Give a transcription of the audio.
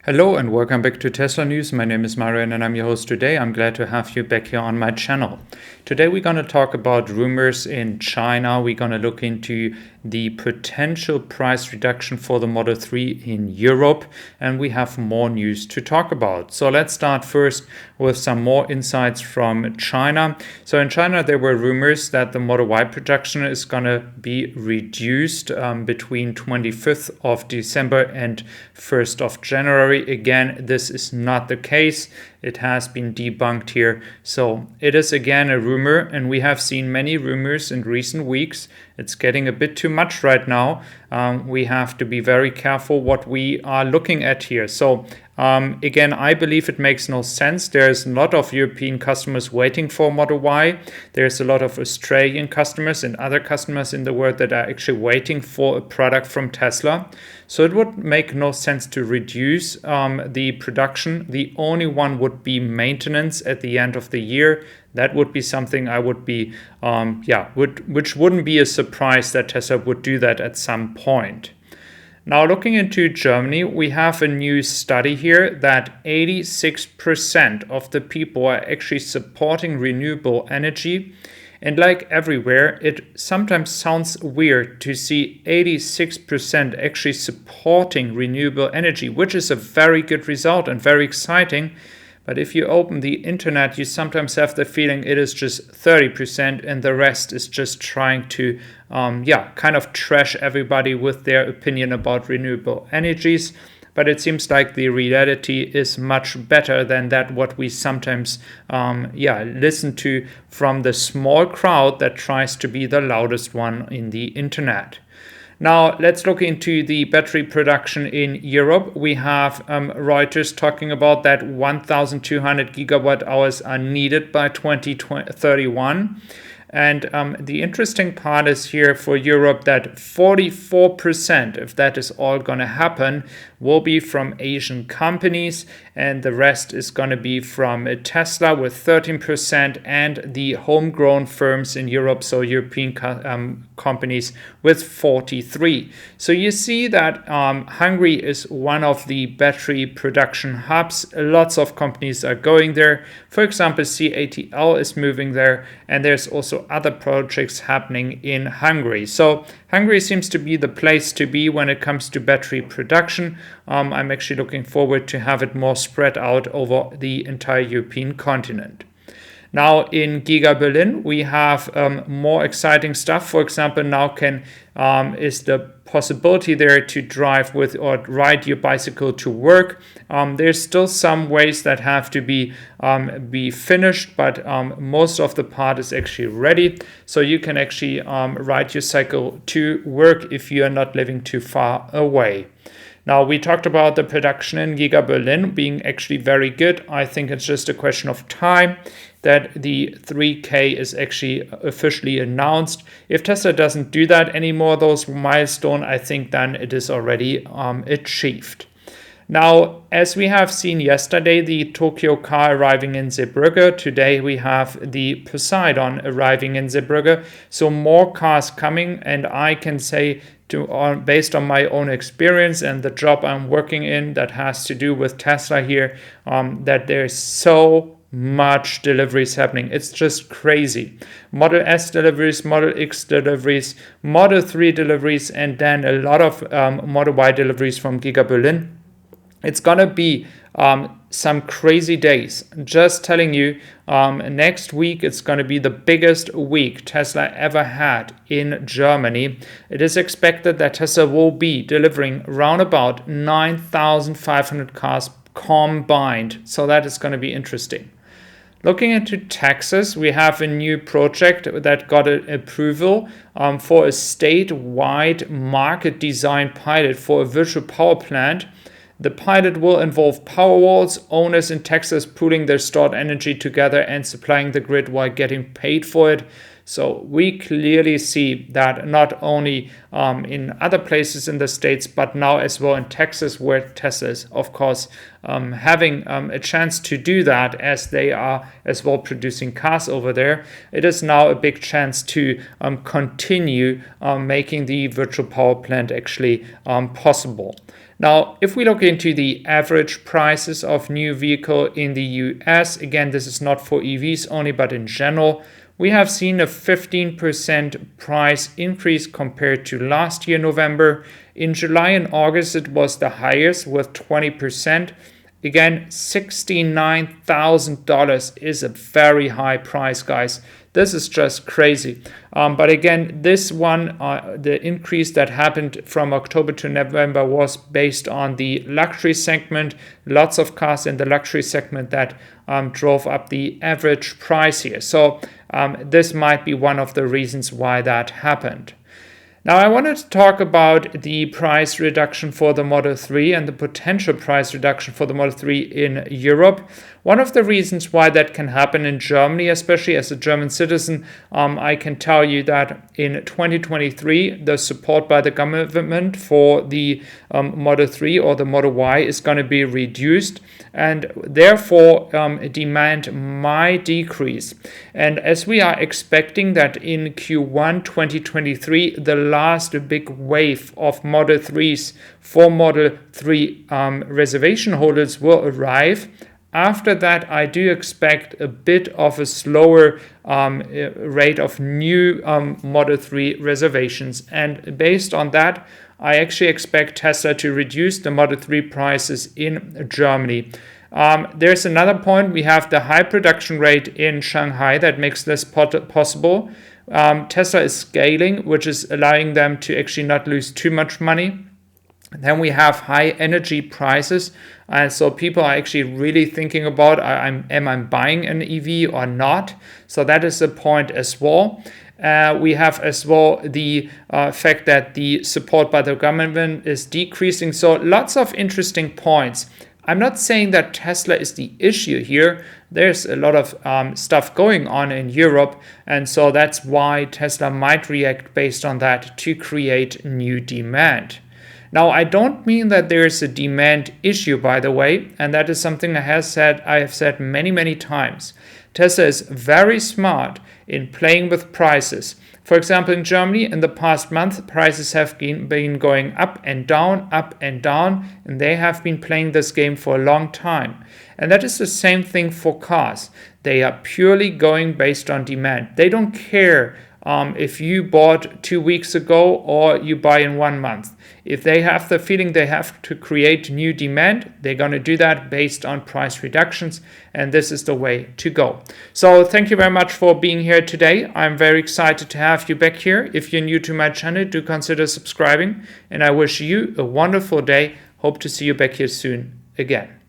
Hello and welcome back to Tesla News. My name is Marian and I'm your host today. I'm glad to have you back here on my channel. Today we're going to talk about rumors in China. We're going to look into the potential price reduction for the Model 3 in Europe, and we have more news to talk about. So let's start first with some more insights from China. So in China there were rumors that the Model Y production is going to be reduced between 25th of December and 1st of January. Again, this is not the case. It has been debunked here. So it is again a rumor, and we have seen many rumors in recent weeks. It's getting a bit too much right now. We have to be very careful what we are looking at here. So again, I believe it makes no sense. There's a lot of European customers waiting for Model Y. There's a lot of Australian customers and other customers in the world that are actually waiting for a product from Tesla. So it would make no sense to reduce the production. The only one would be maintenance at the end of the year. That would be something I would be, which wouldn't be a surprise that Tesla would do that at some point. Now, looking into Germany, we have a new study here that 86% of the people are actually supporting renewable energy. And like everywhere, it sometimes sounds weird to see 86% actually supporting renewable energy, which is a very good result and very exciting. But if you open the internet, you sometimes have the feeling it is just 30% and the rest is just trying to kind of trash everybody with their opinion about renewable energies. But it seems like the reality is much better than that what we sometimes listen to from the small crowd that tries to be the loudest one in the internet. Now, let's look into the battery production in Europe. We have Reuters talking about that 1,200 gigawatt hours are needed by 2031. And the interesting part is here for Europe that 44%, if that is all going to happen, will be from Asian companies, and the rest is going to be from Tesla with 13% and the homegrown firms in Europe, so European companies with 43%. So you see that Hungary is one of the battery production hubs. Lots of companies are going there. For example, CATL is moving there, and there's also other projects happening in Hungary. So Hungary seems to be the place to be when it comes to battery production. I'm actually looking forward to have it more spread out over the entire European continent. Now in Giga Berlin, we have more exciting stuff. For example, now is the possibility there to drive with or ride your bicycle to work. There's still some ways that have to be finished, but most of the part is actually ready. So you can actually ride your cycle to work if you are not living too far away. Now, we talked about the production in Giga Berlin being actually very good. I think it's just a question of time that the 3K is actually officially announced. If Tesla doesn't do that anymore, those milestones, I think then it is already achieved. Now, as we have seen yesterday, the Tokyo car arriving in Zeebrugge. Today we have the Poseidon arriving in Zeebrugge. So more cars coming, and I can say based on my own experience and the job I'm working in that has to do with Tesla here, that there's so much deliveries happening. It's just crazy. Model S deliveries, Model X deliveries, Model 3 deliveries, and then a lot of Model Y deliveries from Giga Berlin. It's gonna be some crazy days. Just telling you, next week it's going to be the biggest week Tesla ever had in Germany. It is expected that Tesla will be delivering around about 9,500 cars combined. So that is going to be interesting. Looking into Texas, we have a new project that got an approval for a statewide market design pilot for a virtual power plant. The pilot will involve Powerwalls, owners in Texas pooling their stored energy together and supplying the grid while getting paid for it. So we clearly see that not only in other places in the States, but now as well in Texas, where Tesla is, of course, having a chance to do that as they are as well producing cars over there. It is now a big chance to continue making the virtual power plant actually possible. Now, if we look into the average prices of new vehicle in the US, again, this is not for EVs only, but in general, we have seen a 15% price increase compared to last year, November. In July and August, it was the highest with 20%. Again, $69,000 is a very high price, guys. This is just crazy. But again, this one, the increase that happened from October to November was based on the luxury segment. Lots of cars in the luxury segment that drove up the average price here. So this might be one of the reasons why that happened. Now, I wanted to talk about the price reduction for the Model 3 and the potential price reduction for the Model 3 in Europe. One of the reasons why that can happen in Germany, especially as a German citizen, I can tell you that in 2023, the support by the government for the Model 3 or the Model Y is going to be reduced, and therefore demand might decrease. And as we are expecting that in Q1 2023, the last big wave of Model 3s for Model 3 reservation holders will arrive. After that, I do expect a bit of a slower rate of new Model 3 reservations. And based on that, I actually expect Tesla to reduce the Model 3 prices in Germany. There's another point. We have the high production rate in Shanghai that makes this possible. Tesla is scaling, which is allowing them to actually not lose too much money. Then we have high energy prices, and so people are actually really thinking about, am I buying an EV or not? So that is a point as well. We have as well the fact that the support by the government is decreasing. So lots of interesting points. I'm not saying that Tesla is the issue here. There's a lot of stuff going on in Europe, and so that's why Tesla might react based on that to create new demand. Now, I don't mean that there's a demand issue, by the way, and that is something I have said many times. Tesla is very smart in playing with prices. For example, in Germany, in the past month, prices have been going up and down, and they have been playing this game for a long time. And that is the same thing for cars. They are purely going based on demand. They don't care if you bought 2 weeks ago or you buy in 1 month. If they have the feeling they have to create new demand, they're going to do that based on price reductions, and this is the way to go. So thank you very much for being here today. I'm very excited to have you back here. If you're new to my channel, do consider subscribing, and I wish you a wonderful day. Hope to see you back here soon again.